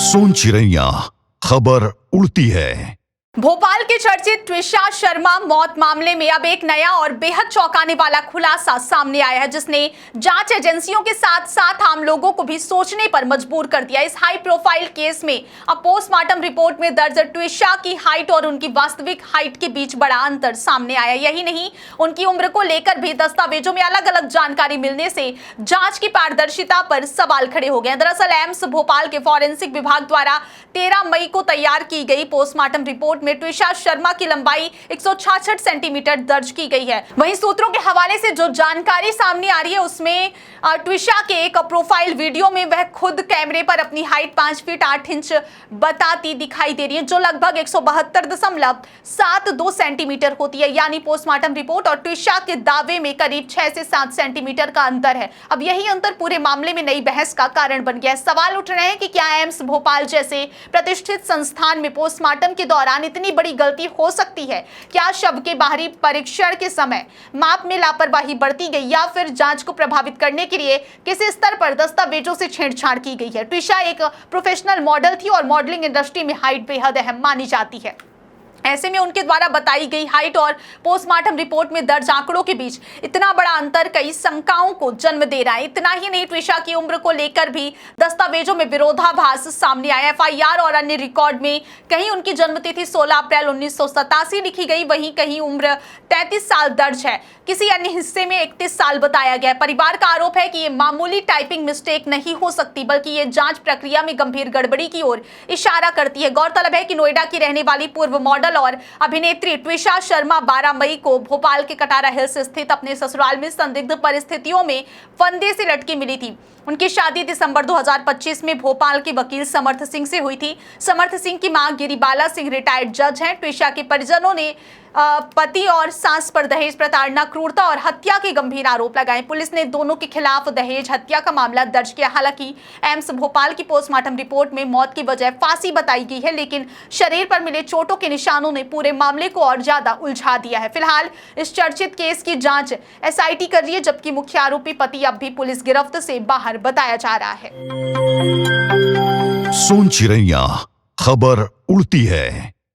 सोन चिड़ैया खबर उड़ती है। भोपाल के चर्चित ट्विशा शर्मा मौत मामले में अब एक नया और बेहद चौंकाने वाला खुलासा सामने आया है, जिसने जांच एजेंसियों के साथ साथ आम लोगों को भी सोचने पर मजबूर कर दिया। इस हाई प्रोफाइल केस में अब पोस्टमार्टम रिपोर्ट में दर्ज ट्विशा की हाइट और उनकी वास्तविक हाइट के बीच बड़ा अंतर सामने आया। यही नहीं, उनकी उम्र को लेकर भी दस्तावेजों में अलग अलग जानकारी मिलने से जांच की पारदर्शिता पर सवाल खड़े हो गए। दरअसल एम्स भोपाल के फॉरेंसिक विभाग द्वारा 13 मई को तैयार की गई पोस्टमार्टम रिपोर्ट में ट्विशा शर्मा की लंबाई 166 सेंटीमीटर दर्ज की गई है। वहीं सूत्रों के हवाले से जो जानकारी सामने आ रही है उसमें ट्विशा के एक प्रोफाइल वीडियो में वह खुद कैमरे पर अपनी हाइट 5 फीट 8 इंच बताती दिखाई दे रही है, जो लगभग 172.72 सेंटीमीटर होती है। यानी पोस्टमार्टम रिपोर्ट और ट्विशा के दावे में करीब 6 से 7 सेंटीमीटर का अंतर है। अब यही अंतर पूरे मामले में नई बहस का कारण बन गया है। सवाल उठ रहे हैं कि क्या एम्स भोपाल जैसे प्रतिष्ठित संस्थान में पोस्टमार्टम के दौरान इतनी बड़ी गलती हो सकती है? क्या शव के बाहरी परीक्षण के समय माप में लापरवाही बरती गई, या फिर जांच को प्रभावित करने के लिए किसी स्तर पर दस्तावेजों से छेड़छाड़ की गई है? ट्विशा एक प्रोफेशनल मॉडल थी और मॉडलिंग इंडस्ट्री में हाइट बेहद अहम मानी जाती है। ऐसे में उनके द्वारा बताई गई हाइट और पोस्टमार्टम रिपोर्ट में दर्ज आंकड़ों के बीच इतना बड़ा अंतर कई शंकाओं को जन्म दे रहा है। इतना ही नहीं, ट्विशा की उम्र को लेकर भी दस्तावेजों में विरोधाभास सामने आया। एफआईआर और अन्य रिकॉर्ड में कहीं उनकी जन्मतिथि 16 अप्रैल 1987 लिखी गई, वहीं कहीं उम्र 33 साल दर्ज है। किसी अन्य हिस्से में 31 साल बताया गया है। परिवार का आरोप है कि ये मामूली टाइपिंग मिस्टेक नहीं हो सकती, बल्कि ये जांच प्रक्रिया में गंभीर गड़बड़ी की ओर इशारा करती है। गौरतलब है कि नोएडा की रहने वाली पूर्व मॉडल और अभिनेत्री ट्विशा शर्मा 12 मई को भोपाल के कटारा हिल्स स्थित अपने ससुराल में संदिग्ध परिस्थितियों में फंदे से लटकी मिली थी। उनकी शादी दिसंबर 2025 में भोपाल के वकील समर्थ सिंह से हुई थी। समर्थ सिंह की मां गिरिबाला सिंह रिटायर्ड जज हैं। ट्विशा के परिजनों ने पति और सास पर दहेज प्रताड़ना, क्रूरता और हत्या के गंभीर आरोप लगाए। पुलिस ने दोनों के खिलाफ दहेज हत्या का मामला दर्ज किया। हालांकि एम्स भोपाल की पोस्टमार्टम रिपोर्ट में मौत की वजह फांसी बताई गई है, लेकिन शरीर पर मिले चोटों के निशानों ने पूरे मामले को और ज्यादा उलझा दिया है। फिलहाल इस चर्चित केस की जांच एसआईटी कर रही है, जबकि मुख्य आरोपी पति अब भी पुलिस गिरफ्त से बाहर बताया जा रहा है। सोन चिड़ैया खबर उड़ती है।